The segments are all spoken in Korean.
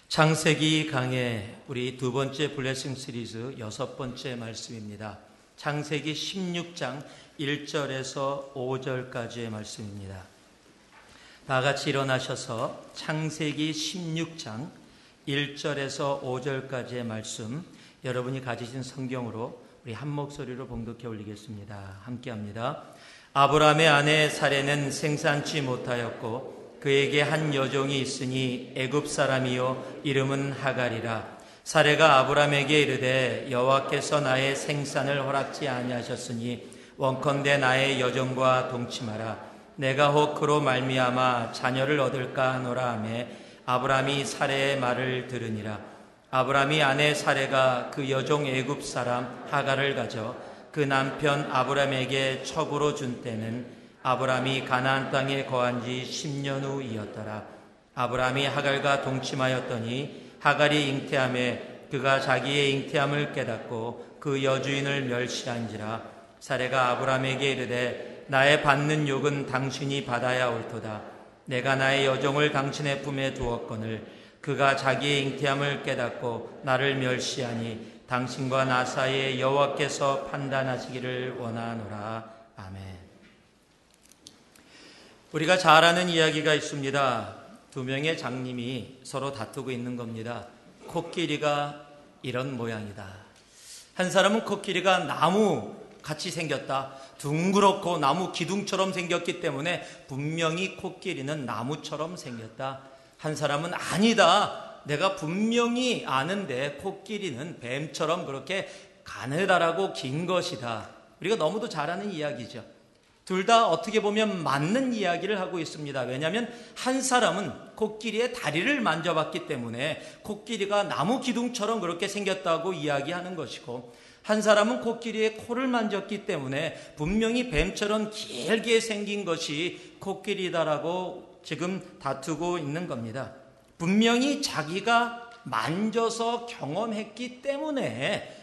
창세기 강의 우리 두 번째 블레싱 시리즈 6번째 말씀입니다. 창세기 16장 1절에서 5절까지의 말씀입니다. 다 같이 일어나셔서 창세기 16장 1절에서 5절까지의 말씀, 여러분이 가지신 성경으로 우리 한 목소리로 봉독해 올리겠습니다. 함께합니다. 아브라함의 아내 사레는 생산치 못하였고 그에게 한 여종이 있으니 애굽 사람이요 이름은 하갈이라. 사레가 아브라함에게 이르되 여호와께서 나의 생산을 허락지 아니하셨으니 원컨대 나의 여종과 동침하라. 내가 혹 그로 말미암아 자녀를 얻을까 하노라 하며 아브라함이 사레의 말을 들으니라. 아브라함이 아내 사레가 그 여종 애굽 사람 하갈을 가져 그 남편 아브라함에게 첩으로 준 때는 아브라함이 가나안 땅에 거한 지 10년 후이었더라. 아브라함이 하갈과 동침하였더니 하갈이 잉태함에 그가 자기의 잉태함을 깨닫고 그 여주인을 멸시한지라. 사레가 아브라함에게 이르되 나의 받는 욕은 당신이 받아야 옳도다. 내가 나의 여종을 당신의 품에 두었거늘 그가 자기의 잉태함을 깨닫고 나를 멸시하니 당신과 나 사이에 여호와께서 판단하시기를 원하노라. 아멘. 우리가 잘 아는 이야기가 있습니다. 두 명의 장님이 서로 다투고 있는 겁니다. 코끼리가 이런 모양이다. 한 사람은 코끼리가 나무 같이 생겼다. 둥그렇고 나무 기둥처럼 생겼기 때문에 분명히 코끼리는 나무처럼 생겼다. 한 사람은 아니다. 내가 분명히 아는데 코끼리는 뱀처럼 그렇게 가느다랗고 긴 것이다. 우리가 너무도 잘 아는 이야기죠. 둘 다 어떻게 보면 맞는 이야기를 하고 있습니다. 왜냐하면 한 사람은 코끼리의 다리를 만져봤기 때문에 코끼리가 나무 기둥처럼 그렇게 생겼다고 이야기하는 것이고, 한 사람은 코끼리의 코를 만졌기 때문에 분명히 뱀처럼 길게 생긴 것이 코끼리다라고 지금 다투고 있는 겁니다. 분명히 자기가 만져서 경험했기 때문에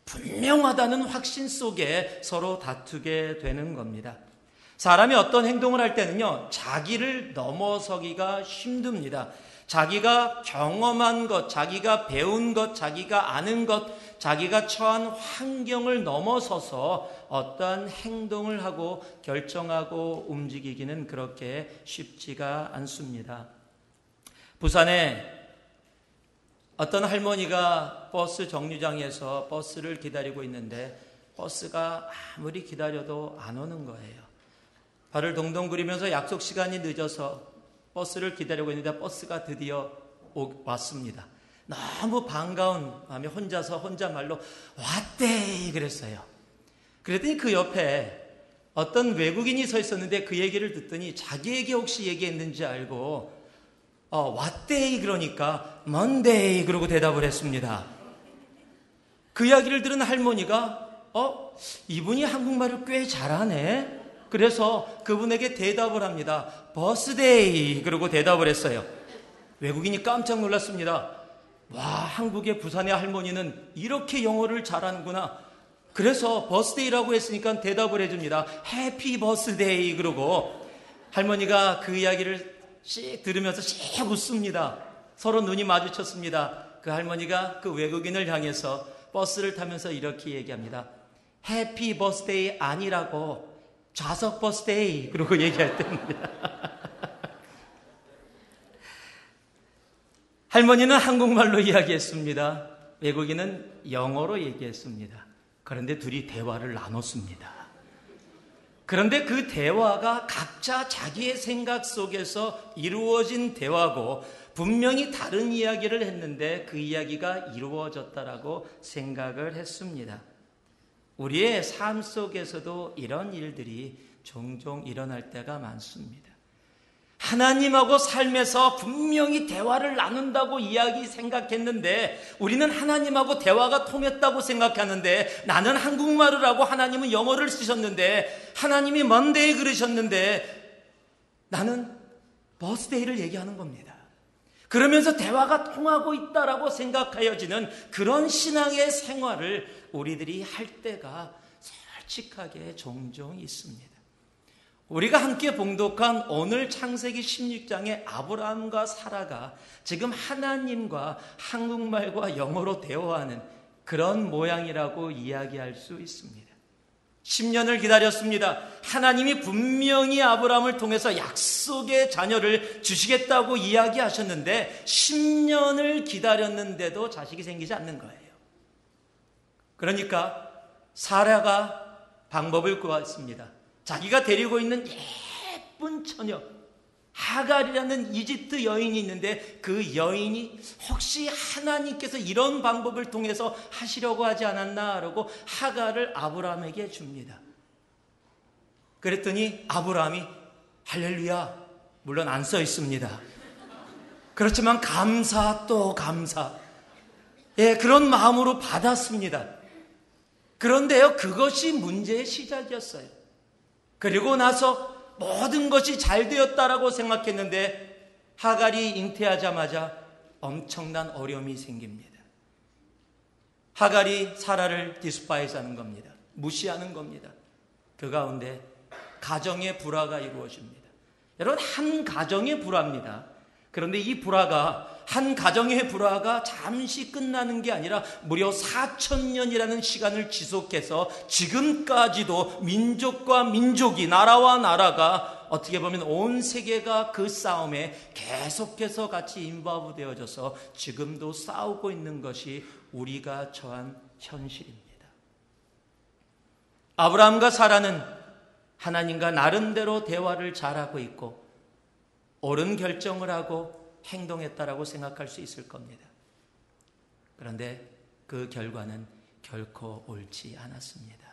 분명하다는 확신 속에 서로 다투게 되는 겁니다. 사람이 어떤 행동을 할 때는요, 자기를 넘어서기가 힘듭니다. 자기가 경험한 것, 자기가 배운 것, 자기가 아는 것, 자기가 처한 환경을 넘어서서 어떠한 행동을 하고 결정하고 움직이기는 그렇게 쉽지가 않습니다. 부산에 어떤 할머니가 버스 정류장에서 버스를 기다리고 있는데 버스가 아무리 기다려도 안 오는 거예요. 발을 동동 구리면서 약속 시간이 늦어서 버스를 기다리고 있는데 버스가 드디어 왔습니다. 너무 반가운 마음에 혼자말로 왔대 그랬어요. 그랬더니 그 옆에 어떤 외국인이 서 있었는데 그 얘기를 듣더니 자기에게 혹시 얘기했는지 알고 왔대 그러니까 먼데이 그러고 대답을 했습니다. 그 이야기를 들은 할머니가 이분이 한국말을 꽤 잘하네. 그래서 그분에게 대답을 합니다. 버스데이 그러고 대답을 했어요. 외국인이 깜짝 놀랐습니다. 와, 한국의 부산의 할머니는 이렇게 영어를 잘하는구나. 그래서 버스데이라고 했으니까 대답을 해줍니다. 해피 버스데이 그러고 할머니가 그 이야기를 씩 들으면서 씩 웃습니다. 서로 눈이 마주쳤습니다. 그 할머니가 그 외국인을 향해서 버스를 타면서 이렇게 얘기합니다. 해피 버스데이 아니라고 좌석 버스데이 그러고 얘기할 때입니다. 할머니는 한국말로 이야기했습니다. 외국인은 영어로 얘기했습니다. 그런데 둘이 대화를 나눴습니다. 그런데 그 대화가 각자 자기의 생각 속에서 이루어진 대화고 분명히 다른 이야기를 했는데 그 이야기가 이루어졌다라고 생각을 했습니다. 우리의 삶 속에서도 이런 일들이 종종 일어날 때가 많습니다. 하나님하고 삶에서 분명히 대화를 나눈다고 생각했는데 우리는 하나님하고 대화가 통했다고 생각하는데 나는 한국말을 하고 하나님은 영어를 쓰셨는데 하나님이 먼데이 그러셨는데 나는 버스데이를 얘기하는 겁니다. 그러면서 대화가 통하고 있다라고 생각하여지는 그런 신앙의 생활을 우리들이 할 때가 솔직하게 종종 있습니다. 우리가 함께 봉독한 오늘 창세기 16장의 아브라함과 사라가 지금 하나님과 한국말과 영어로 대화하는 그런 모양이라고 이야기할 수 있습니다. 10년을 기다렸습니다. 하나님이 분명히 아브라함을 통해서 약속의 자녀를 주시겠다고 이야기하셨는데 10년을 기다렸는데도 자식이 생기지 않는 거예요. 그러니까 사라가 방법을 구했습니다. 자기가 데리고 있는 예쁜 처녀 하갈이라는 이집트 여인이 있는데 그 여인이 혹시 하나님께서 이런 방법을 통해서 하시려고 하지 않았나 라고 하갈을 아브라함에게 줍니다. 그랬더니 아브라함이 할렐루야, 물론 안 써 있습니다. 그렇지만 감사 또 감사, 그런 마음으로 받았습니다. 그런데요, 그것이 문제의 시작이었어요. 그리고 나서 모든 것이 잘 되었다라고 생각했는데 하갈이 잉태하자마자 엄청난 어려움이 생깁니다. 하갈이 사라를 디스파이스하는 겁니다. 무시하는 겁니다. 그 가운데 가정의 불화가 이루어집니다. 여러분, 한 가정의 불화입니다. 그런데 이 불화가, 한 가정의 불화가 잠시 끝나는 게 아니라 무려 4,000년이라는 시간을 지속해서 지금까지도 민족과 민족이, 나라와 나라가, 어떻게 보면 온 세계가 그 싸움에 계속해서 같이 인바브되어져서 지금도 싸우고 있는 것이 우리가 처한 현실입니다. 아브라함과 사라는 하나님과 나름대로 대화를 잘하고 있고 옳은 결정을 하고 행동했다라고 생각할 수 있을 겁니다. 그런데 그 결과는 결코 옳지 않았습니다.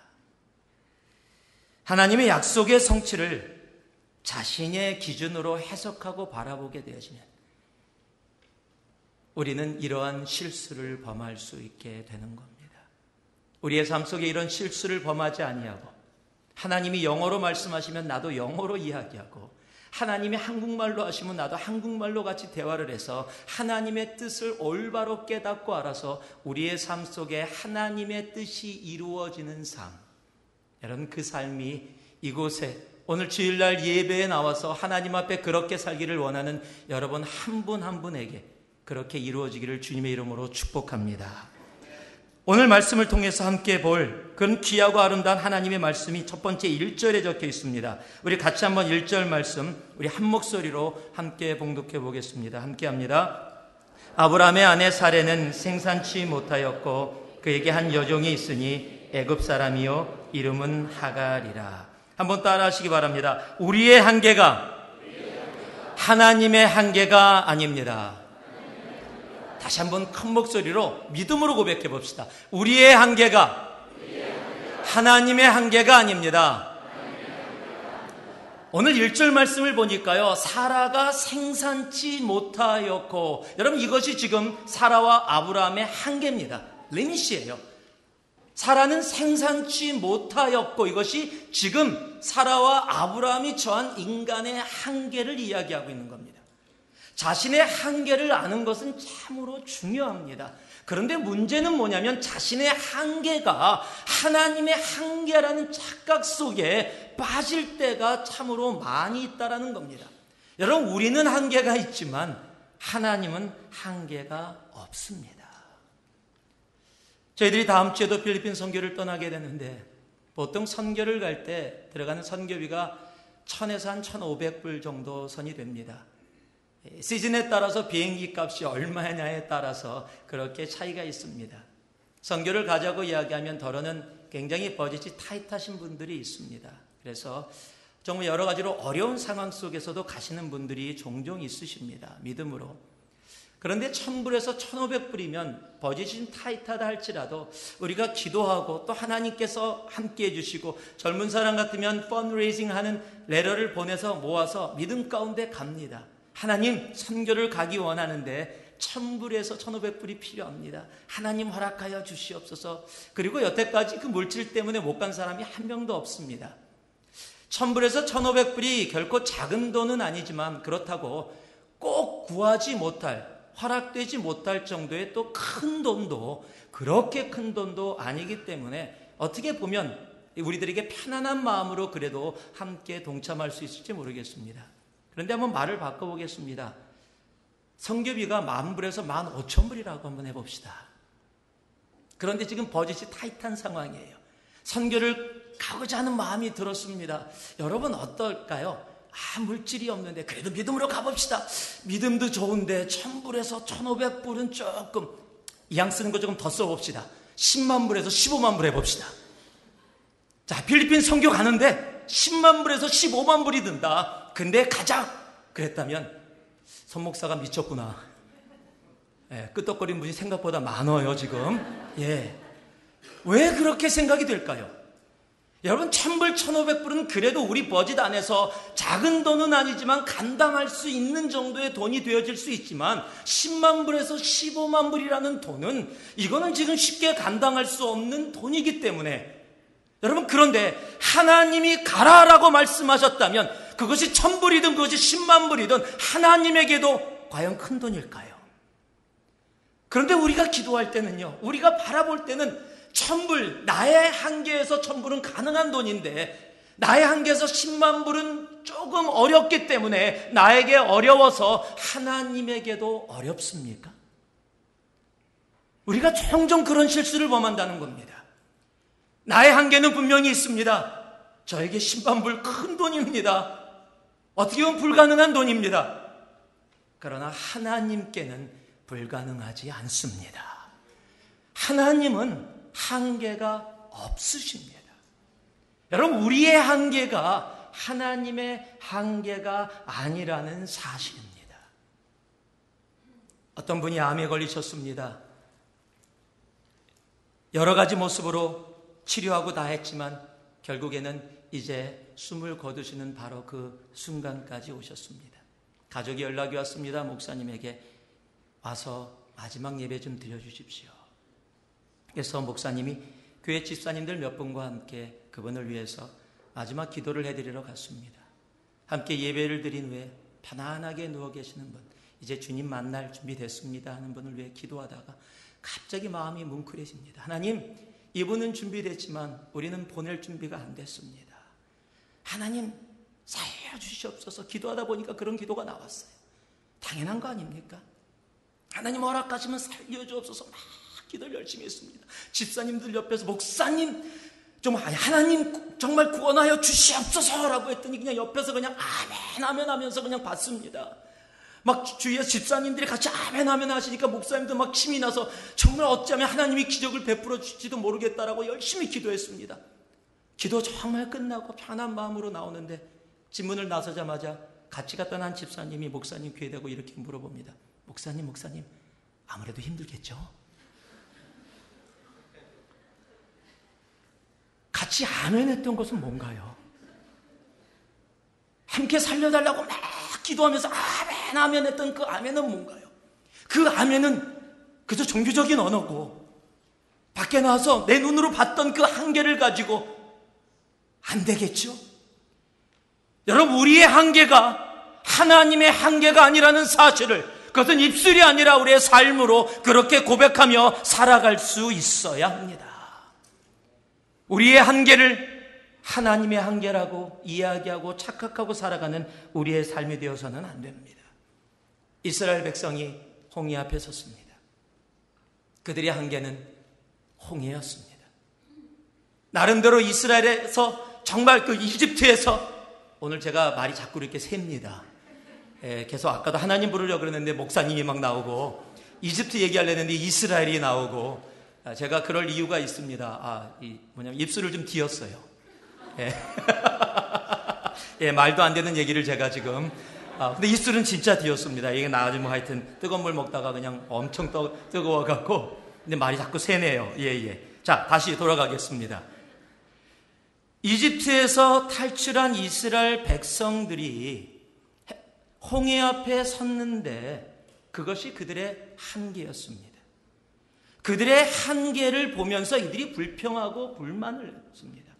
하나님의 약속의 성취를 자신의 기준으로 해석하고 바라보게 되어지면 우리는 이러한 실수를 범할 수 있게 되는 겁니다. 우리의 삶 속에 이런 실수를 범하지 아니하고 하나님이 영어로 말씀하시면 나도 영어로 이야기하고 하나님이 한국말로 하시면 나도 한국말로 같이 대화를 해서 하나님의 뜻을 올바로 깨닫고 알아서 우리의 삶 속에 하나님의 뜻이 이루어지는 삶, 여러분, 그 삶이 이곳에 오늘 주일날 예배에 나와서 하나님 앞에 그렇게 살기를 원하는 여러분 한 분 한 분에게 그렇게 이루어지기를 주님의 이름으로 축복합니다. 오늘 말씀을 통해서 함께 볼 그런 귀하고 아름다운 하나님의 말씀이 첫 번째 1절에 적혀 있습니다. 우리 같이 한번 1절 말씀 우리 한 목소리로 함께 봉독해 보겠습니다. 함께 합니다. 아브라함의 아내 사레는 생산치 못하였고 그에게 한 여종이 있으니 애굽 사람이요 이름은 하갈이라. 한번 따라 하시기 바랍니다. 우리의 한계가 하나님의 한계가 아닙니다. 다시 한번 큰 목소리로 믿음으로 고백해 봅시다. 우리의 한계가 하나님의 한계가 아닙니다. 오늘 1절 말씀을 보니까요, 사라가 생산치 못하였고, 여러분 이것이 지금 사라와 아브라함의 한계입니다. 리밋이에요. 사라는 생산치 못하였고, 이것이 지금 사라와 아브라함이 처한 인간의 한계를 이야기하고 있는 겁니다. 자신의 한계를 아는 것은 참으로 중요합니다. 그런데 문제는 뭐냐면 자신의 한계가 하나님의 한계라는 착각 속에 빠질 때가 참으로 많이 있다는 겁니다. 여러분, 우리는 한계가 있지만 하나님은 한계가 없습니다. 저희들이 다음 주에도 필리핀 선교를 떠나게 되는데 보통 선교를 갈 때 들어가는 선교비가 1,000에서 한 1,500불 정도 선이 됩니다. 시즌에 따라서 비행기 값이 얼마냐에 따라서 그렇게 차이가 있습니다. 선교를 가자고 이야기하면 더러는 굉장히 버짓이 타이트하신 분들이 있습니다. 그래서 정말 여러 가지로 어려운 상황 속에서도 가시는 분들이 종종 있으십니다. 믿음으로. 그런데 1,000불에서 1,500불이면 버짓이 좀 타이트하다 할지라도 우리가 기도하고 또 하나님께서 함께 해주시고 젊은 사람 같으면 펀드레이징 하는 레터를 보내서 모아서 믿음 가운데 갑니다. 하나님, 선교를 가기 원하는데 1,000불에서 1,500불이 필요합니다. 하나님 허락하여 주시옵소서. 그리고 여태까지 그 물질 때문에 못 간 사람이 한 명도 없습니다. 1,000불에서 1,500불이 결코 작은 돈은 아니지만 그렇다고 꼭 구하지 못할, 허락되지 못할 정도의 또 큰 돈도, 그렇게 큰 돈도 아니기 때문에 어떻게 보면 우리들에게 편안한 마음으로 그래도 함께 동참할 수 있을지 모르겠습니다. 그런데 한번 말을 바꿔보겠습니다. 선교비가 10,000불에서 15,000불이라고 한번 해봅시다. 그런데 지금 버짓이 타이트한 상황이에요. 선교를 가고자 하는 마음이 들었습니다. 여러분 어떨까요? 물질이 없는데 그래도 믿음으로 가봅시다. 믿음도 좋은데 1,000불에서 1,500불은 조금, 이양 쓰는 거 조금 더 써봅시다. 10만 불에서 15만 불 해봅시다. 자, 필리핀 선교 가는데 10만 불에서 15만 불이 든다. 근데 가자 그랬다면 손목사가 미쳤구나. 끄떡거리는 분이 생각보다 많아요 지금. 왜 그렇게 생각이 될까요? 여러분 1,000불, 1,500불은 그래도 우리 버짓 안에서 작은 돈은 아니지만 감당할 수 있는 정도의 돈이 되어질 수 있지만 10만 불에서 15만 불이라는 돈은 이거는 지금 쉽게 감당할 수 없는 돈이기 때문에 여러분, 그런데 하나님이 가라라고 말씀하셨다면 그것이 1,000불이든 그것이 10만 불이든 하나님에게도 과연 큰 돈일까요? 그런데 우리가 기도할 때는요, 우리가 바라볼 때는 1,000불, 나의 한계에서 1,000불은 가능한 돈인데 나의 한계에서 10만 불은 조금 어렵기 때문에 나에게 어려워서 하나님에게도 어렵습니까? 우리가 종종 그런 실수를 범한다는 겁니다. 나의 한계는 분명히 있습니다. 저에게 10만 불 큰 돈입니다. 어떻게 보면 불가능한 돈입니다. 그러나 하나님께는 불가능하지 않습니다. 하나님은 한계가 없으십니다. 여러분, 우리의 한계가 하나님의 한계가 아니라는 사실입니다. 어떤 분이 암에 걸리셨습니다. 여러 가지 모습으로 치료하고 다 했지만 결국에는 이제 숨을 거두시는 바로 그 순간까지 오셨습니다. 가족이 연락이 왔습니다. 목사님에게 와서 마지막 예배 좀 드려주십시오. 그래서 목사님이 교회 집사님들 몇 분과 함께 그분을 위해서 마지막 기도를 해드리러 갔습니다. 함께 예배를 드린 후에 편안하게 누워 계시는 분, 이제 주님 만날 준비됐습니다 하는 분을 위해 기도하다가 갑자기 마음이 뭉클해집니다. 하나님, 이분은 준비됐지만 우리는 보낼 준비가 안 됐습니다. 하나님 살려주시옵소서. 기도하다 보니까 그런 기도가 나왔어요. 당연한 거 아닙니까? 하나님 허락하시면 살려주옵소서. 막 기도를 열심히 했습니다. 집사님들 옆에서 목사님 좀 하나님 정말 구원하여 주시옵소서라고 했더니 그냥 옆에서 그냥 아멘 아멘 하면서 그냥 받습니다. 막 주위에 집사님들이 같이 아멘 아멘 하시니까 목사님도 막 힘이 나서 정말 어쩌면 하나님이 기적을 베풀어 주실지도 모르겠다라고 열심히 기도했습니다. 기도 정말 끝나고 편한 마음으로 나오는데 집문을 나서자마자 같이 갔던 한 집사님이 목사님 귀에 대고 이렇게 물어봅니다. 목사님 아무래도 힘들겠죠? 같이 아멘 했던 것은 뭔가요? 함께 살려달라고 막 기도하면서 아멘 아멘 했던 그 아멘은 뭔가요? 그 아멘은 그저 종교적인 언어고 밖에 나와서 내 눈으로 봤던 그 한계를 가지고 안 되겠죠? 여러분, 우리의 한계가 하나님의 한계가 아니라는 사실을, 그것은 입술이 아니라 우리의 삶으로 그렇게 고백하며 살아갈 수 있어야 합니다. 우리의 한계를 하나님의 한계라고 이야기하고 착각하고 살아가는 우리의 삶이 되어서는 안 됩니다. 이스라엘 백성이 홍해 앞에 섰습니다. 그들의 한계는 홍해였습니다. 나름대로 이스라엘에서 정말 그 이집트에서, 오늘 제가 말이 자꾸 이렇게 셉니다. 계속 아까도 하나님 부르려고 그랬는데 목사님이 막 나오고 이집트 얘기하려는데 이스라엘이 나오고, 제가 그럴 이유가 있습니다. 입술을 좀 뒤었어요. 말도 안 되는 얘기를 제가 지금. 근데 입술은 진짜 뒤었습니다. 이게 나중에 뭐 하여튼 뜨거운 물 먹다가 그냥 엄청 뜨거워갖고, 근데 말이 자꾸 새네요. 자, 다시 돌아가겠습니다. 이집트에서 탈출한 이스라엘 백성들이 홍해 앞에 섰는데 그것이 그들의 한계였습니다. 그들의 한계를 보면서 이들이 불평하고 불만을 했습니다.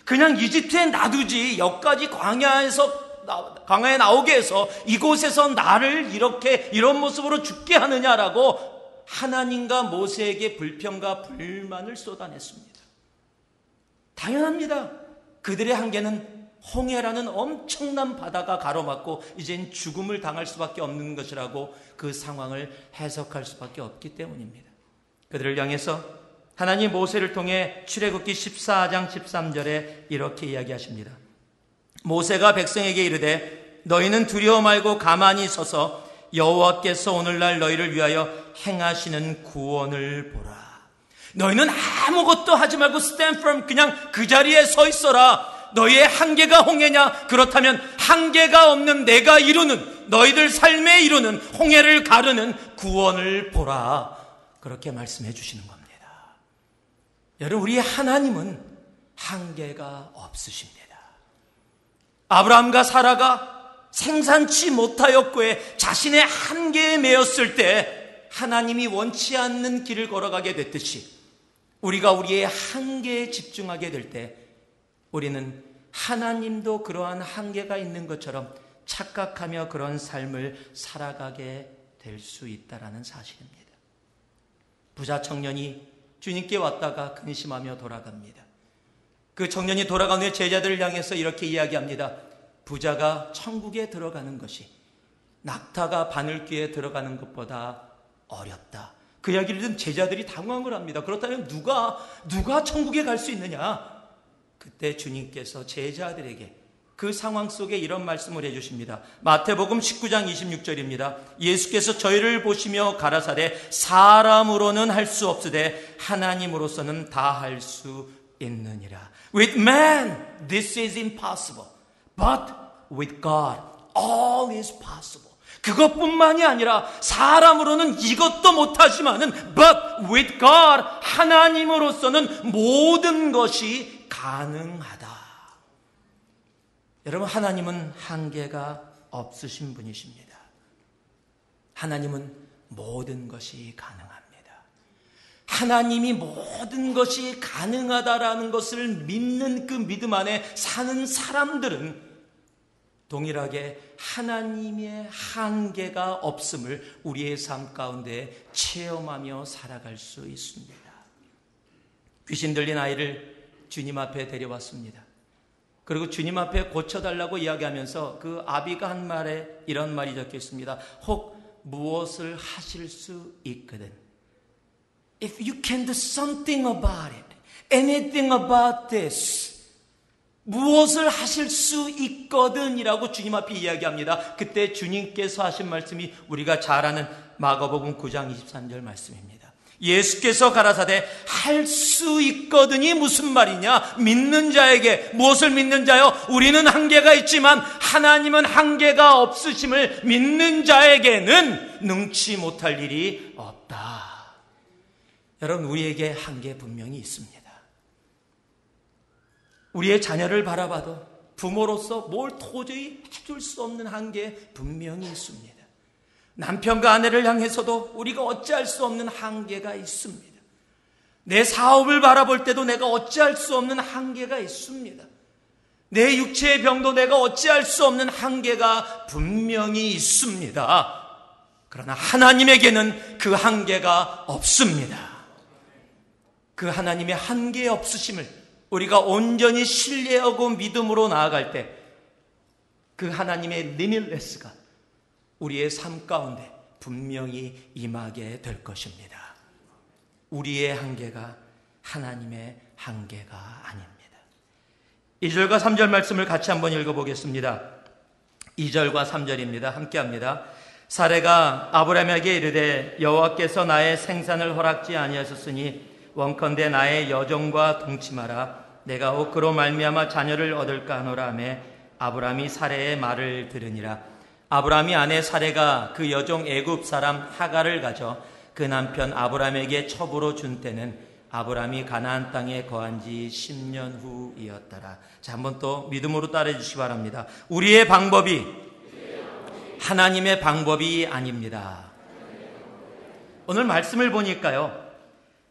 그냥 이집트에 놔두지 여기까지 광야에 나오게 해서 이곳에서 나를 이런 모습으로 죽게 하느냐라고 하나님과 모세에게 불평과 불만을 쏟아냈습니다. 당연합니다. 그들의 한계는 홍해라는 엄청난 바다가 가로막고 이젠 죽음을 당할 수밖에 없는 것이라고 그 상황을 해석할 수밖에 없기 때문입니다. 그들을 향해서 하나님 모세를 통해 출애굽기 14장 13절에 이렇게 이야기하십니다. 모세가 백성에게 이르되 너희는 두려워 말고 가만히 서서 여호와께서 오늘날 너희를 위하여 행하시는 구원을 보라. 너희는 아무것도 하지 말고 stand firm, 그냥 그 자리에 서 있어라. 너희의 한계가 홍해냐? 그렇다면 한계가 없는 내가 이루는, 너희들 삶에 이루는 홍해를 가르는 구원을 보라. 그렇게 말씀해 주시는 겁니다. 여러분, 우리의 하나님은 한계가 없으십니다. 아브라함과 사라가 생산치 못하였고에 자신의 한계에 매였을 때 하나님이 원치 않는 길을 걸어가게 됐듯이 우리가 우리의 한계에 집중하게 될 때 우리는 하나님도 그러한 한계가 있는 것처럼 착각하며 그런 삶을 살아가게 될 수 있다는 사실입니다. 부자 청년이 주님께 왔다가 근심하며 돌아갑니다. 그 청년이 돌아간 후에 제자들을 향해서 이렇게 이야기합니다. 부자가 천국에 들어가는 것이 낙타가 바늘귀에 들어가는 것보다 어렵다. 그 이야기를 듣는 제자들이 당황을 합니다. 그렇다면 누가 천국에 갈 수 있느냐? 그때 주님께서 제자들에게 그 상황 속에 이런 말씀을 해주십니다. 마태복음 19장 26절입니다. 예수께서 저희를 보시며 가라사대 사람으로는 할 수 없으되 하나님으로서는 다 할 수 있느니라. With man this is impossible, but with God all is possible. 그것뿐만이 아니라 사람으로는 이것도 못하지만은 but with God 하나님으로서는 모든 것이 가능하다. 여러분, 하나님은 한계가 없으신 분이십니다. 하나님은 모든 것이 가능합니다. 하나님이 모든 것이 가능하다라는 것을 믿는 그 믿음 안에 사는 사람들은 동일하게 하나님의 한계가 없음을 우리의 삶 가운데 체험하며 살아갈 수 있습니다. 귀신 들린 아이를 주님 앞에 데려왔습니다. 그리고 주님 앞에 고쳐달라고 이야기하면서 그 아비가 한 말에 이런 말이 적혀 있습니다. 혹 무엇을 하실 수 있거든. If you can do something about it, anything about this, 무엇을 하실 수 있거든 이라고 주님 앞에 이야기합니다. 그때 주님께서 하신 말씀이 우리가 잘 아는 마가복음 9장 23절 말씀입니다. 예수께서 가라사대 할 수 있거든이 무슨 말이냐? 믿는 자에게. 무엇을 믿는 자요? 우리는 한계가 있지만 하나님은 한계가 없으심을 믿는 자에게는 능치 못할 일이 없다. 여러분, 우리에게 한계 분명히 있습니다. 우리의 자녀를 바라봐도 부모로서 뭘 도저히 해줄 수 없는 한계 분명히 있습니다. 남편과 아내를 향해서도 우리가 어찌할 수 없는 한계가 있습니다. 내 사업을 바라볼 때도 내가 어찌할 수 없는 한계가 있습니다. 내 육체의 병도 내가 어찌할 수 없는 한계가 분명히 있습니다. 그러나 하나님에게는 그 한계가 없습니다. 그 하나님의 한계 없으심을 우리가 온전히 신뢰하고 믿음으로 나아갈 때 그 하나님의 리밀레스가 우리의 삶 가운데 분명히 임하게 될 것입니다. 우리의 한계가 하나님의 한계가 아닙니다. 2절과 3절 말씀을 같이 한번 읽어보겠습니다. 2절과 3절입니다. 함께합니다. 사레가 아브라함에게 이르되 여호와께서 나의 생산을 허락지 아니하셨으니 원컨대 나의 여종과 동침하라. 내가 혹 그로 말미암아 자녀를 얻을까 하노라 하매 아브라함이 사레의 말을 들으니라. 아브라함이 아내 사레가 그 여종 애굽 사람 하갈을 가져 그 남편 아브라함에게 첩으로 준 때는 아브라함이 가나안 땅에 거한 지 10년 후이었더라. 자, 한번 또 믿음으로 따라해 주시기 바랍니다. 우리의 방법이 하나님의 방법이 아닙니다. 오늘 말씀을 보니까요,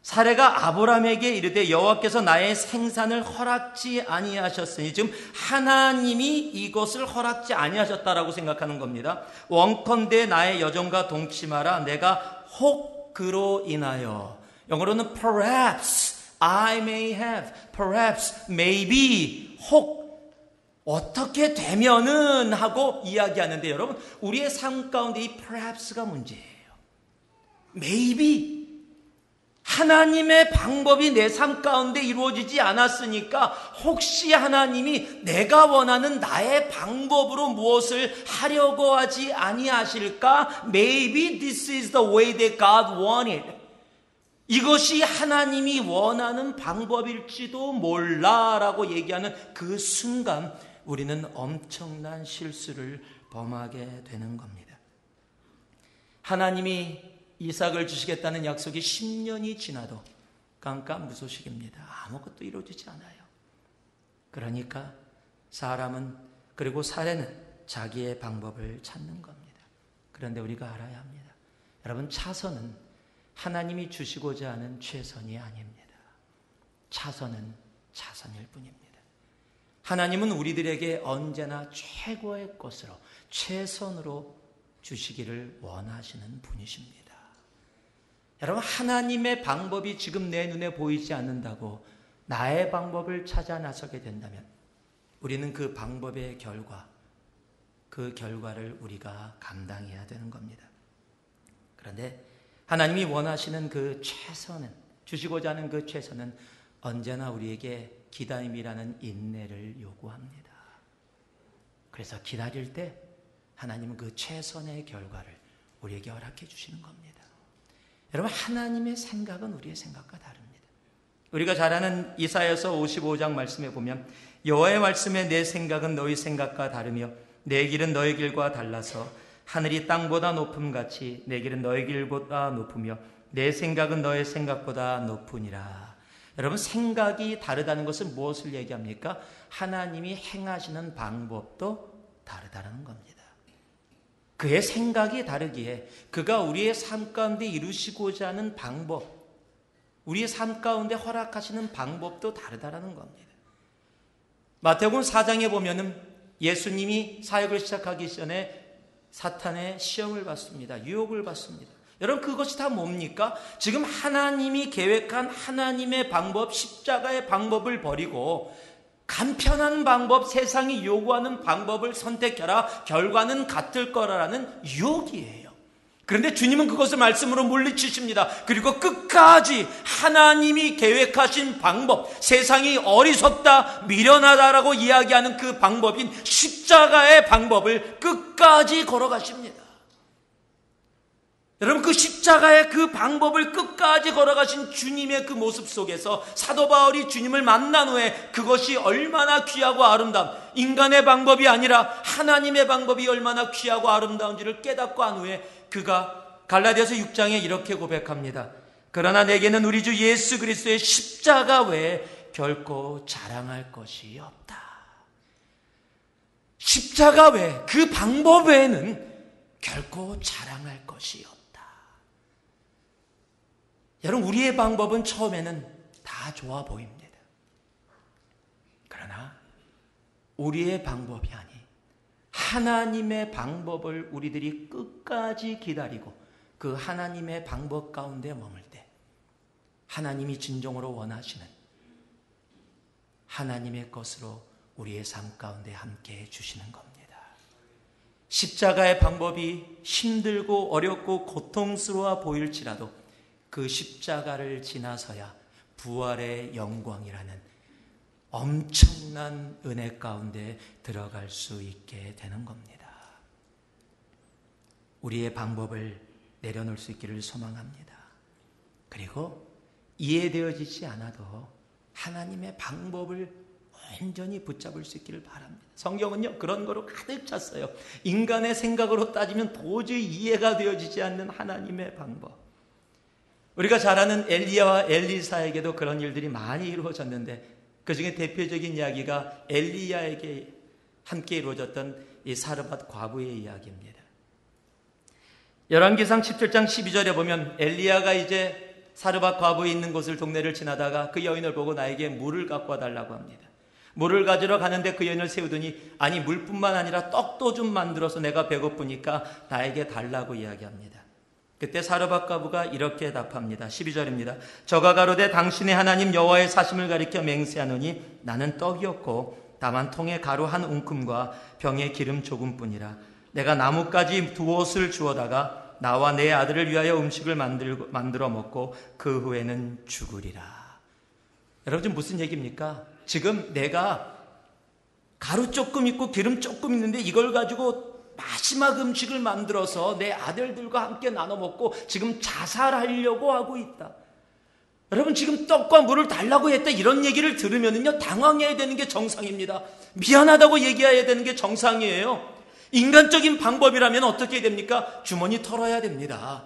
사레가 아브라함에게 이르되 여호와께서 나의 생산을 허락지 아니하셨으니, 지금 하나님이 이것을 허락지 아니하셨다라고 생각하는 겁니다. 원컨대 나의 여종과 동침하라. 내가 혹 그로 인하여, 영어로는 perhaps I may have, perhaps, maybe, 혹, 어떻게 되면은 하고 이야기하는데 여러분, 우리의 삶 가운데 이 perhaps가 문제예요. maybe. 하나님의 방법이 내 삶 가운데 이루어지지 않았으니까 혹시 하나님이 내가 원하는 나의 방법으로 무엇을 하려고 하지 아니하실까? Maybe this is the way that God wanted. 이것이 하나님이 원하는 방법일지도 몰라라고 얘기하는 그 순간 우리는 엄청난 실수를 범하게 되는 겁니다. 하나님이 이삭을 주시겠다는 약속이 10년이 지나도 깜깜무소식입니다. 아무것도 이루어지지 않아요. 그러니까 사람은 그리고 사례는 자기의 방법을 찾는 겁니다. 그런데 우리가 알아야 합니다. 여러분, 차선은 하나님이 주시고자 하는 최선이 아닙니다. 차선은 차선일 뿐입니다. 하나님은 우리들에게 언제나 최고의 것으로 최선으로 주시기를 원하시는 분이십니다. 여러분, 하나님의 방법이 지금 내 눈에 보이지 않는다고 나의 방법을 찾아 나서게 된다면 우리는 그 방법의 결과, 그 결과를 우리가 감당해야 되는 겁니다. 그런데 하나님이 원하시는 그 최선은, 주시고자 하는 그 최선은 언제나 우리에게 기다림이라는 인내를 요구합니다. 그래서 기다릴 때 하나님은 그 최선의 결과를 우리에게 허락해 주시는 겁니다. 여러분, 하나님의 생각은 우리의 생각과 다릅니다. 우리가 잘 아는 이사야서 55장 말씀에 보면 여호와의 말씀에 내 생각은 너희 생각과 다르며 내 길은 너희 길과 달라서 하늘이 땅보다 높음같이 내 길은 너희 길보다 높으며 내 생각은 너의 생각보다 높으니라. 여러분, 생각이 다르다는 것은 무엇을 얘기합니까? 하나님이 행하시는 방법도 다르다는 겁니다. 그의 생각이 다르기에 그가 우리의 삶 가운데 이루시고자 하는 방법, 우리의 삶 가운데 허락하시는 방법도 다르다는 겁니다. 마태복음 4장에 보면은 예수님이 사역을 시작하기 전에 사탄의 시험을 받습니다. 유혹을 받습니다. 여러분, 그것이 다 뭡니까? 지금 하나님이 계획한 하나님의 방법, 십자가의 방법을 버리고 간편한 방법, 세상이 요구하는 방법을 선택해라. 결과는 같을 거라는 유혹이에요. 그런데 주님은 그것을 말씀으로 물리치십니다. 그리고 끝까지 하나님이 계획하신 방법, 세상이 어리석다, 미련하다라고 이야기하는 그 방법인 십자가의 방법을 끝까지 걸어가십니다. 여러분, 그 십자가의 그 방법을 끝까지 걸어가신 주님의 그 모습 속에서 사도 바울이 주님을 만난 후에 그것이 얼마나 귀하고 아름다운, 인간의 방법이 아니라 하나님의 방법이 얼마나 귀하고 아름다운지를 깨닫고 한 후에 그가 갈라디아서 6장에 이렇게 고백합니다. 그러나 내게는 우리 주 예수 그리스도의 십자가 외에 결코 자랑할 것이 없다. 십자가 외에, 그 방법 외에는 결코 자랑할 것이 없다. 여러분, 우리의 방법은 처음에는 다 좋아 보입니다. 그러나 우리의 방법이 아닌 하나님의 방법을 우리들이 끝까지 기다리고 그 하나님의 방법 가운데 머물 때 하나님이 진정으로 원하시는 하나님의 것으로 우리의 삶 가운데 함께 해주시는 겁니다. 십자가의 방법이 힘들고 어렵고 고통스러워 보일지라도 그 십자가를 지나서야 부활의 영광이라는 엄청난 은혜 가운데 들어갈 수 있게 되는 겁니다. 우리의 방법을 내려놓을 수 있기를 소망합니다. 그리고 이해되어지지 않아도 하나님의 방법을 온전히 붙잡을 수 있기를 바랍니다. 성경은요, 그런 거로 가득 찼어요. 인간의 생각으로 따지면 도저히 이해가 되어지지 않는 하나님의 방법. 우리가 잘 아는 엘리야와 엘리사에게도 그런 일들이 많이 이루어졌는데 그 중에 대표적인 이야기가 엘리야에게 함께 이루어졌던 이 사르밧 과부의 이야기입니다. 열왕기상 17장 12절에 보면 엘리야가 이제 사르밧 과부에 있는 곳을 동네를 지나다가 그 여인을 보고 나에게 물을 갖고 와달라고 합니다. 물을 가지러 가는데 그 여인을 세우더니 아니 물뿐만 아니라 떡도 좀 만들어서 내가 배고프니까 나에게 달라고 이야기합니다. 그때 사르밧 과부가 이렇게 답합니다. 12절입니다. 저가 가로되 당신의 하나님 여호와의 사심을 가리켜 맹세하노니 나는 떡이었고 다만 통에 가루 한 웅큼과 병에 기름 조금뿐이라. 내가 나뭇가지 2옷을 주워다가 나와 내 아들을 위하여 음식을 만들어 먹고 그 후에는 죽으리라. 여러분 지금 무슨 얘기입니까? 지금 내가 가루 조금 있고 기름 조금 있는데 이걸 가지고 마지막 음식을 만들어서 내 아들들과 함께 나눠 먹고 지금 자살하려고 하고 있다. 여러분 지금 떡과 물을 달라고 했다 이런 얘기를 들으면요 당황해야 되는 게 정상입니다. 미안하다고 얘기해야 되는 게 정상이에요. 인간적인 방법이라면 어떻게 됩니까? 주머니 털어야 됩니다.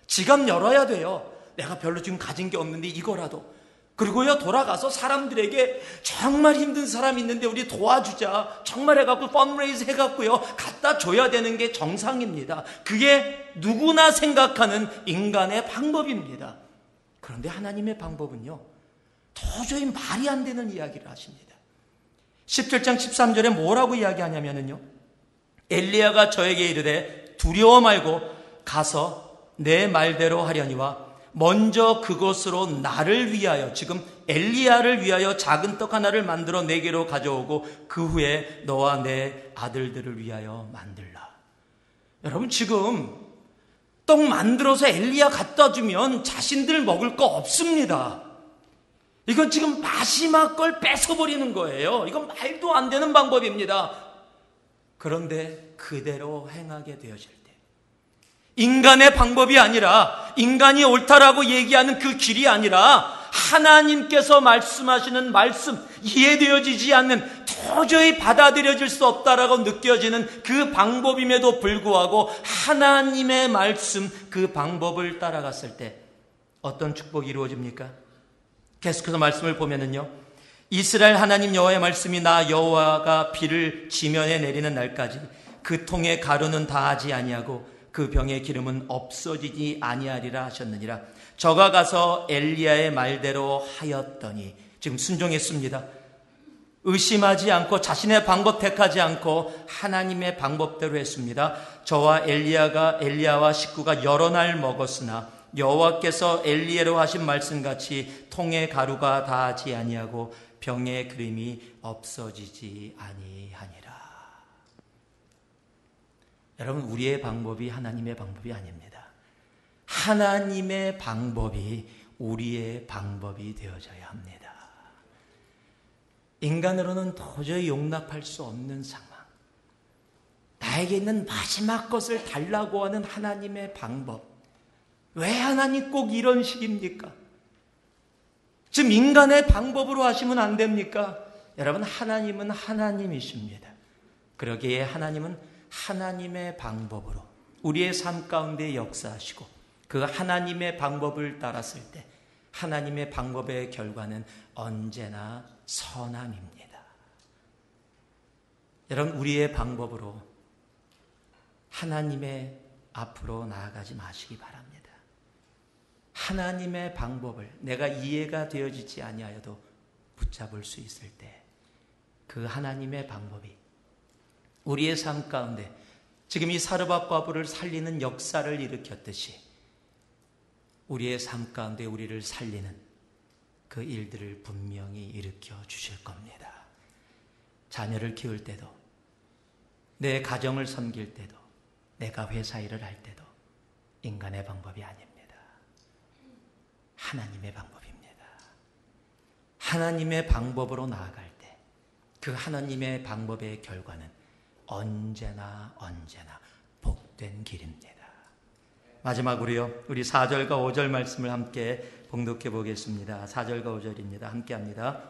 지갑 열어야 돼요. 내가 별로 지금 가진 게 없는데 이거라도. 그리고요 돌아가서 사람들에게 정말 힘든 사람 있는데 우리 도와주자 정말 해갖고 펀레이즈 해갖고요 갖다 줘야 되는 게 정상입니다. 그게 누구나 생각하는 인간의 방법입니다. 그런데 하나님의 방법은요 도저히 말이 안 되는 이야기를 하십니다. 17장 13절에 뭐라고 이야기하냐면요 엘리야가 저에게 이르되 두려워 말고 가서 내 말대로 하려니와 먼저 그곳으로 나를 위하여 지금 엘리야를 위하여 작은 떡 하나를 만들어 내게로 가져오고 그 후에 너와 내 아들들을 위하여 만들라. 여러분 지금 떡 만들어서 엘리야 갖다 주면 자신들 먹을 거 없습니다. 이건 지금 마지막 걸 뺏어버리는 거예요. 이건 말도 안 되는 방법입니다. 그런데 그대로 행하게 되어질 때 인간의 방법이 아니라 인간이 옳다라고 얘기하는 그 길이 아니라 하나님께서 말씀하시는 말씀 이해되어지지 않는 도저히 받아들여질 수 없다라고 느껴지는 그 방법임에도 불구하고 하나님의 말씀 그 방법을 따라갔을 때 어떤 축복이 이루어집니까? 계속해서 말씀을 보면은요 이스라엘 하나님 여호와의 말씀이 나 여호와가 비를 지면에 내리는 날까지 그 통에 가루는 다하지 아니하고 그 병의 기름은 없어지지 아니하리라 하셨느니라. 저가 가서 엘리야의 말대로 하였더니 지금 순종했습니다. 의심하지 않고 자신의 방법 택하지 않고 하나님의 방법대로 했습니다. 저와 엘리야와 식구가 여러 날 먹었으나 여호와께서 엘리야로 하신 말씀같이 통에 가루가 다하지 아니하고 병의 기름이 없어지지 아니하니라. 여러분 우리의 방법이 하나님의 방법이 아닙니다. 하나님의 방법이 우리의 방법이 되어져야 합니다. 인간으로는 도저히 용납할 수 없는 상황, 나에게 있는 마지막 것을 달라고 하는 하나님의 방법, 왜 하나님 꼭 이런 식입니까? 지금 인간의 방법으로 하시면 안 됩니까? 여러분 하나님은 하나님이십니다. 그러기에 하나님은 하나님의 방법으로 우리의 삶 가운데 역사하시고 그 하나님의 방법을 따랐을 때 하나님의 방법의 결과는 언제나 선함입니다. 여러분 우리의 방법으로 하나님의 앞으로 나아가지 마시기 바랍니다. 하나님의 방법을 내가 이해가 되어지지 아니하여도 붙잡을 수 있을 때 그 하나님의 방법이 우리의 삶 가운데 지금 이 사르밧 과부를 살리는 역사를 일으켰듯이 우리의 삶 가운데 우리를 살리는 그 일들을 분명히 일으켜 주실 겁니다. 자녀를 키울 때도, 내 가정을 섬길 때도, 내가 회사 일을 할 때도 인간의 방법이 아닙니다. 하나님의 방법입니다. 하나님의 방법으로 나아갈 때 그 하나님의 방법의 결과는 언제나 복된 길입니다. 마지막으로요 우리 4절과 5절 말씀을 함께 봉독해 보겠습니다. 4절과 5절입니다. 함께 합니다.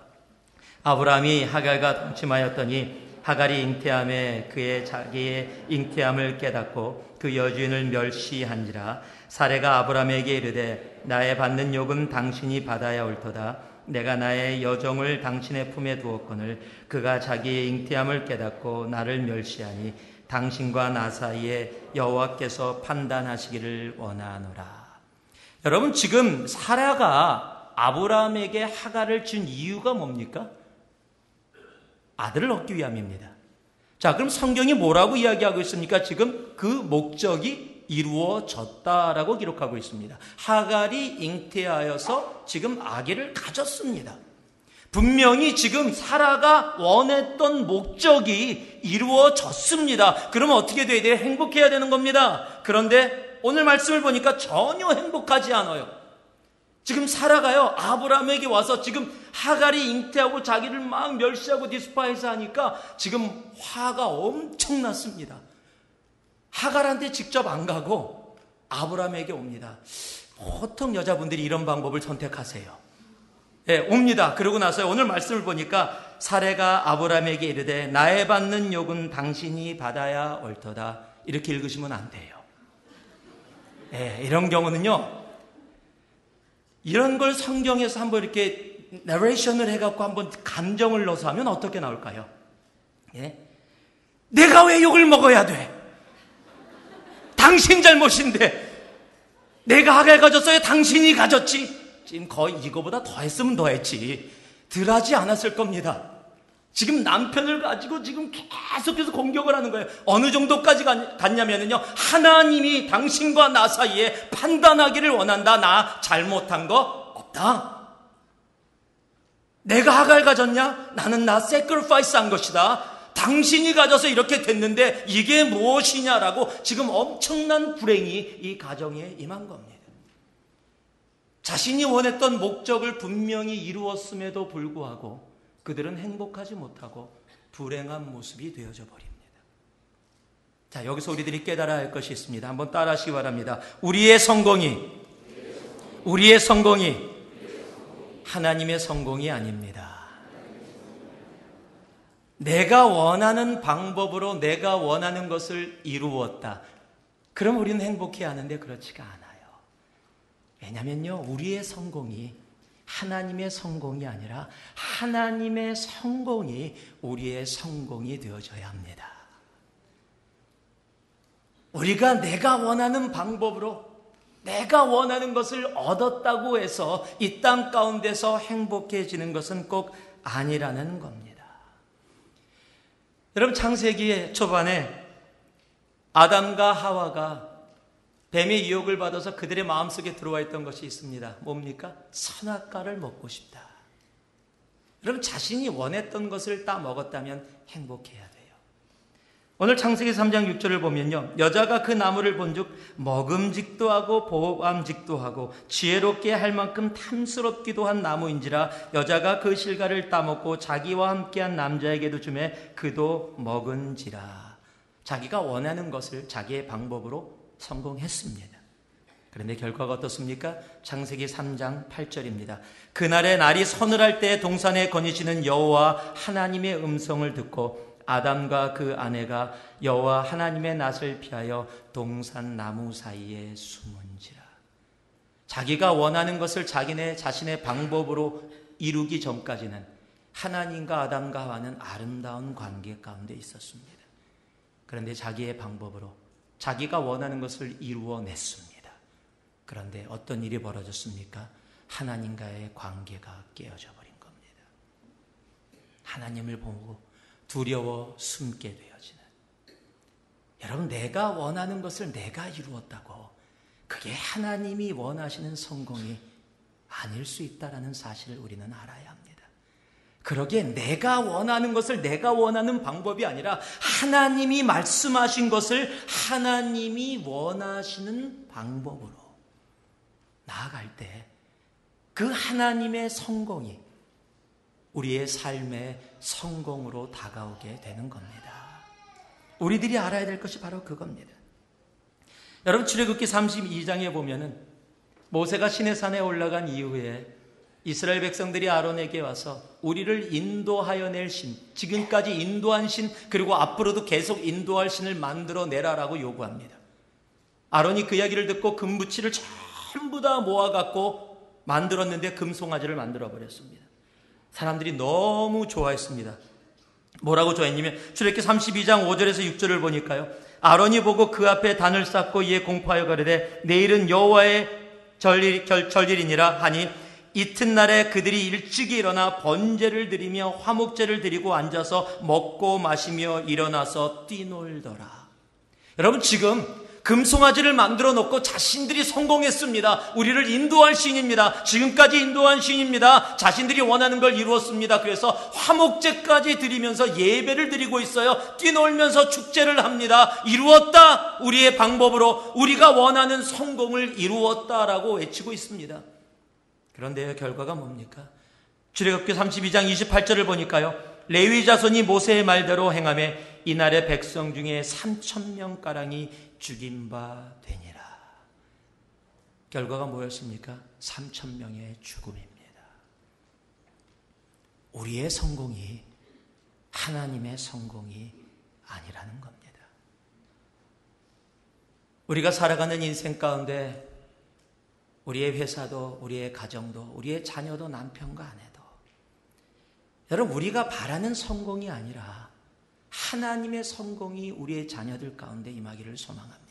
아브라함이 하갈과 동침하였더니 하갈이 잉태함에 그의 자기의 잉태함을 깨닫고 그 여주인을 멸시한지라. 사레가 아브라함에게 이르되 나의 받는 욕은 당신이 받아야 옳도다. 내가 나의 여종을 당신의 품에 두었거늘 그가 자기의 잉태함을 깨닫고 나를 멸시하니 당신과 나 사이에 여호와께서 판단하시기를 원하노라. 여러분 지금 사라가 아브라함에게 하갈을 준 이유가 뭡니까? 아들을 얻기 위함입니다. 자, 그럼 성경이 뭐라고 이야기하고 있습니까? 지금 그 목적이 이루어졌다라고 기록하고 있습니다. 하갈이 잉태하여서 지금 아기를 가졌습니다. 분명히 지금 사라가 원했던 목적이 이루어졌습니다. 그러면 어떻게 돼야 돼요? 행복해야 되는 겁니다. 그런데 오늘 말씀을 보니까 전혀 행복하지 않아요. 지금 사라가요, 아브라함에게 와서 지금 하갈이 잉태하고 자기를 막 멸시하고 디스파이스 하니까 지금 화가 엄청났습니다. 하갈한테 직접 안 가고 아브라함에게 옵니다. 보통 여자분들이 이런 방법을 선택하세요. 예, 옵니다. 그러고 나서 오늘 말씀을 보니까 사레가 아브라함에게 이르되 나의 받는 욕은 당신이 받아야 옳도다. 이렇게 읽으시면 안 돼요. 예, 이런 경우는요, 이런 걸 성경에서 한번 이렇게 내레이션을 해갖고 한번 감정을 넣어서 하면 어떻게 나올까요? 예? 내가 왜 욕을 먹어야 돼? 당신 잘못인데. 내가 하갈 가졌어요? 당신이 가졌지? 지금 거의 이거보다 더 했으면 더 했지. 덜하지 않았을 겁니다. 지금 남편을 가지고 지금 계속해서 공격을 하는 거예요. 어느 정도까지 갔냐면요, 하나님이 당신과 나 사이에 판단하기를 원한다. 나 잘못한 거 없다. 내가 하갈 가졌냐? 나는 나 sacrifice 한 것이다. 당신이 가져서 이렇게 됐는데 이게 무엇이냐라고 지금 엄청난 불행이 이 가정에 임한 겁니다. 자신이 원했던 목적을 분명히 이루었음에도 불구하고 그들은 행복하지 못하고 불행한 모습이 되어져 버립니다. 자, 여기서 우리들이 깨달아야 할 것이 있습니다. 한번 따라 하시기 바랍니다. 우리의 성공이 하나님의 성공이 아닙니다. 내가 원하는 방법으로 내가 원하는 것을 이루었다. 그럼 우리는 행복해 하는데 그렇지가 않아요. 왜냐면요, 우리의 성공이 하나님의 성공이 아니라 하나님의 성공이 우리의 성공이 되어져야 합니다. 우리가 내가 원하는 방법으로 내가 원하는 것을 얻었다고 해서 이 땅 가운데서 행복해지는 것은 꼭 아니라는 겁니다. 여러분, 창세기 초반에 아담과 하와가 뱀의 유혹을 받아서 그들의 마음속에 들어와 있던 것이 있습니다. 뭡니까? 선악과를 먹고 싶다. 여러분, 자신이 원했던 것을 다 먹었다면 행복해야 돼요. 오늘 창세기 3장 6절을 보면요, 여자가 그 나무를 본즉 먹음직도 하고 보암직도 하고 지혜롭게 할 만큼 탐스럽기도 한 나무인지라 여자가 그 실과를 따먹고 자기와 함께한 남자에게도 주매 그도 먹은지라. 자기가 원하는 것을 자기의 방법으로 성공했습니다. 그런데 결과가 어떻습니까? 창세기 3장 8절입니다. 그날의 날이 서늘할 때 동산에 거니시는 여호와 하나님의 음성을 듣고 아담과 그 아내가 여호와 하나님의 낯을 피하여 동산 나무 사이에 숨은지라. 자기가 원하는 것을 자신의 방법으로 이루기 전까지는 하나님과 아담과 하와는 아름다운 관계 가운데 있었습니다. 그런데 자기의 방법으로 자기가 원하는 것을 이루어냈습니다. 그런데 어떤 일이 벌어졌습니까? 하나님과의 관계가 깨어져 버린 겁니다. 하나님을 보고 두려워 숨게 되어지는. 여러분, 내가 원하는 것을 내가 이루었다고 그게 하나님이 원하시는 성공이 아닐 수 있다는 사실을 우리는 알아야 합니다. 그러기에 내가 원하는 것을 내가 원하는 방법이 아니라 하나님이 말씀하신 것을 하나님이 원하시는 방법으로 나아갈 때 그 하나님의 성공이 우리의 삶의 성공으로 다가오게 되는 겁니다. 우리들이 알아야 될 것이 바로 그겁니다. 여러분, 출애굽기 32장에 보면은 모세가 시내산에 올라간 이후에 이스라엘 백성들이 아론에게 와서 우리를 인도하여 낼 신, 지금까지 인도한 신, 그리고 앞으로도 계속 인도할 신을 만들어내라라고 요구합니다. 아론이 그 이야기를 듣고 금붙이를 전부 다 모아갖고 만들었는데 금송아지를 만들어버렸습니다. 사람들이 너무 좋아했습니다. 뭐라고 좋아했냐면 출애굽기 32장 5절에서 6절을 보니까요, 아론이 보고 그 앞에 단을 쌓고 이에 공포하여 가르되 내일은 여호와의 절일이니라 하니 이튿날에 그들이 일찍이 일어나 번제를 드리며 화목제를 드리고 앉아서 먹고 마시며 일어나서 뛰놀더라. 여러분, 지금 금송아지를 만들어 놓고 자신들이 성공했습니다. 우리를 인도할 신입니다. 지금까지 인도한 신입니다. 자신들이 원하는 걸 이루었습니다. 그래서 화목제까지 드리면서 예배를 드리고 있어요. 뛰놀면서 축제를 합니다. 이루었다. 우리의 방법으로 우리가 원하는 성공을 이루었다라고 외치고 있습니다. 그런데 결과가 뭡니까? 출애굽기 32장 28절을 보니까요. 레위 자손이 모세의 말대로 행하매 이날의 백성 중에 3,000명가량이 죽인 바 되니라. 결과가 뭐였습니까? 3,000명의 죽음입니다. 우리의 성공이 하나님의 성공이 아니라는 겁니다. 우리가 살아가는 인생 가운데 우리의 회사도, 우리의 가정도, 우리의 자녀도, 남편과 아내도, 여러분, 우리가 바라는 성공이 아니라 하나님의 성공이 우리의 자녀들 가운데 임하기를 소망합니다.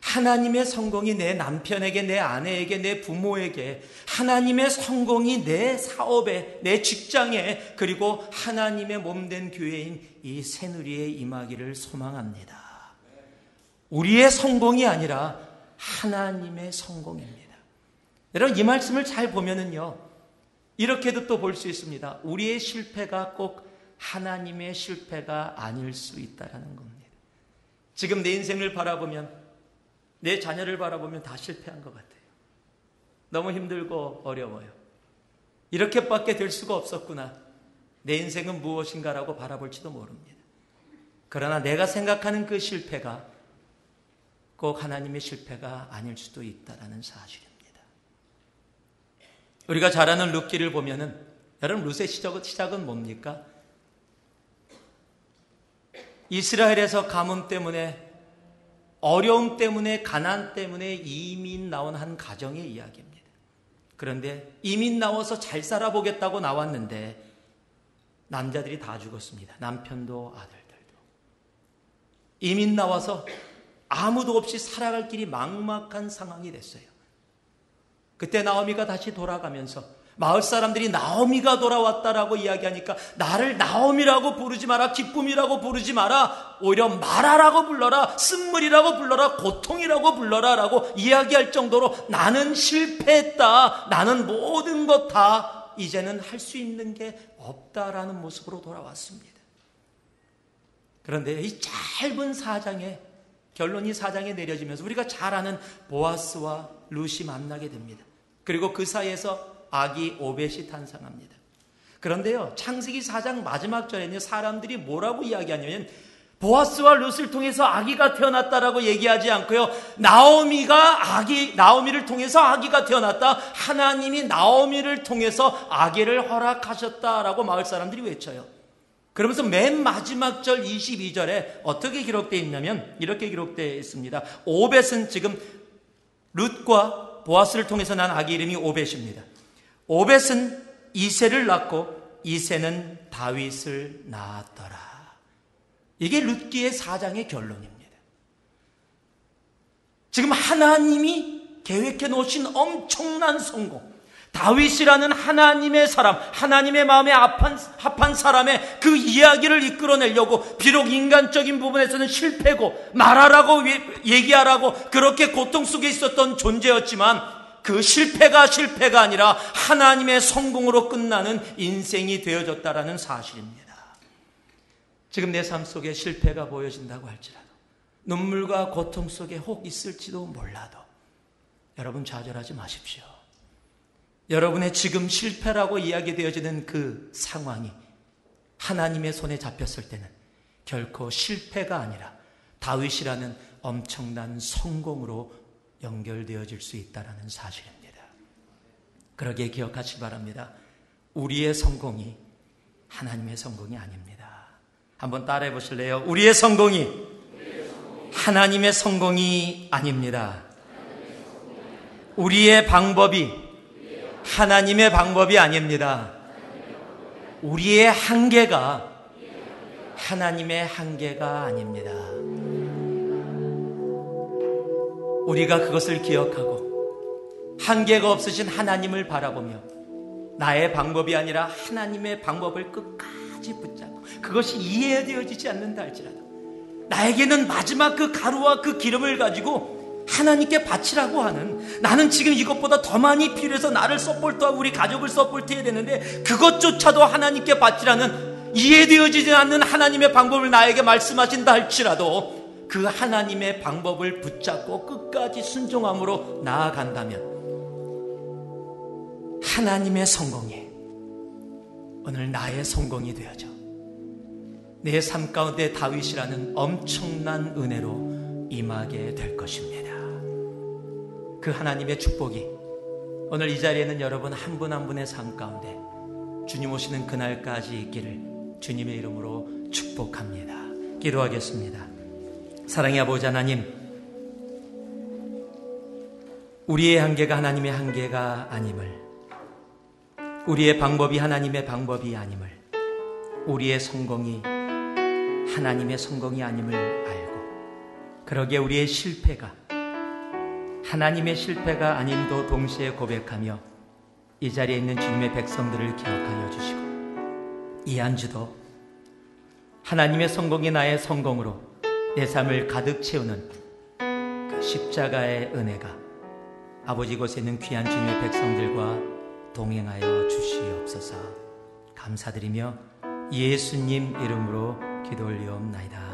하나님의 성공이 내 남편에게, 내 아내에게, 내 부모에게, 하나님의 성공이 내 사업에, 내 직장에, 그리고 하나님의 몸된 교회인 이 새누리에 임하기를 소망합니다. 우리의 성공이 아니라 하나님의 성공입니다. 여러분, 이 말씀을 잘 보면은요, 이렇게도 또 볼 수 있습니다. 우리의 실패가 꼭 하나님의 실패가 아닐 수 있다는 겁니다. 지금 내 인생을 바라보면, 내 자녀를 바라보면 다 실패한 것 같아요. 너무 힘들고 어려워요. 이렇게밖에 될 수가 없었구나. 내 인생은 무엇인가라고 바라볼지도 모릅니다. 그러나 내가 생각하는 그 실패가 꼭 하나님의 실패가 아닐 수도 있다는 사실입니다. 우리가 잘 아는 룻기를 보면은, 여러분, 룻의 시작은 뭡니까? 이스라엘에서 가뭄 때문에, 어려움 때문에, 가난 때문에 이민 나온 한 가정의 이야기입니다. 그런데 이민 나와서 잘 살아보겠다고 나왔는데 남자들이 다 죽었습니다. 남편도 아들들도. 이민 나와서 아무도 없이 살아갈 길이 막막한 상황이 됐어요. 그때 나오미가 다시 돌아가면서 마을 사람들이 나오미가 돌아왔다라고 이야기하니까 나를 나오미라고 부르지 마라, 기쁨이라고 부르지 마라, 오히려 마라라고 불러라, 쓴물이라고 불러라, 고통이라고 불러라 라고 이야기할 정도로 나는 실패했다, 나는 모든 것 다 이제는 할 수 있는 게 없다라는 모습으로 돌아왔습니다. 그런데 이 짧은 사장에, 결론이 사장에 내려지면서 우리가 잘 아는 보아스와 룻이 만나게 됩니다. 그리고 그 사이에서 아기 오벳이 탄생합니다. 그런데요, 창세기 4장 마지막 절에는 사람들이 뭐라고 이야기하냐면 보아스와 룻을 통해서 아기가 태어났다라고 얘기하지 않고요, 나오미를 통해서 아기가 태어났다, 하나님이 나오미를 통해서 아기를 허락하셨다라고 마을 사람들이 외쳐요. 그러면서 맨 마지막 절 22절에 어떻게 기록되어 있냐면 이렇게 기록되어 있습니다. 오벳은 지금 룻과 보아스를 통해서 난 아기 이름이 오벳입니다. 오벳은 이새를 낳고 이새는 다윗을 낳았더라. 이게 룻기의 4장의 결론입니다. 지금 하나님이 계획해 놓으신 엄청난 성공, 다윗이라는 하나님의 사람, 하나님의 마음에 합한 사람의 그 이야기를 이끌어내려고 비록 인간적인 부분에서는 실패고 말하라고 얘기하라고 그렇게 고통 속에 있었던 존재였지만 그 실패가 아니라 하나님의 성공으로 끝나는 인생이 되어졌다라는 사실입니다. 지금 내 삶 속에 실패가 보여진다고 할지라도, 눈물과 고통 속에 혹 있을지도 몰라도 여러분 좌절하지 마십시오. 여러분의 지금 실패라고 이야기되어지는 그 상황이 하나님의 손에 잡혔을 때는 결코 실패가 아니라 다윗이라는 엄청난 성공으로 연결되어질 수 있다는 사실입니다. 그러기에 기억하시기 바랍니다. 우리의 성공이 하나님의 성공이 아닙니다. 한번 따라해 보실래요? 우리의 성공이 하나님의 성공이 아닙니다. 우리의 방법이 하나님의 방법이 아닙니다. 우리의 한계가 하나님의 한계가 아닙니다. 우리가 그것을 기억하고 한계가 없으신 하나님을 바라보며 나의 방법이 아니라 하나님의 방법을 끝까지 붙잡고 그것이 이해되어지지 않는다 할지라도 나에게는 마지막 그 가루와 그 기름을 가지고 하나님께 바치라고 하는, 나는 지금 이것보다 더 많이 필요해서 나를 서포트하고 우리 가족을 서포트해야 되는데 그것조차도 하나님께 바치라는, 이해되어지지 않는 하나님의 방법을 나에게 말씀하신다 할지라도 그 하나님의 방법을 붙잡고 끝까지 순종함으로 나아간다면 하나님의 성공이 오늘 나의 성공이 되어져 내 삶 가운데 다윗이라는 엄청난 은혜로 임하게 될 것입니다. 그 하나님의 축복이 오늘 이 자리에 있는 여러분 한 분 한 분의 삶 가운데 주님 오시는 그날까지 있기를 주님의 이름으로 축복합니다. 기도하겠습니다. 사랑의 아버지 하나님, 우리의 한계가 하나님의 한계가 아님을, 우리의 방법이 하나님의 방법이 아님을, 우리의 성공이 하나님의 성공이 아님을 알고, 그러기에 우리의 실패가 하나님의 실패가 아님도 동시에 고백하며 이 자리에 있는 주님의 백성들을 기억하여 주시고, 이 한 주도 하나님의 성공이 나의 성공으로 내 삶을 가득 채우는 그 십자가의 은혜가 아버지 곳에 있는 귀한 주님의 백성들과 동행하여 주시옵소서. 감사드리며 예수님 이름으로 기도 올리옵나이다.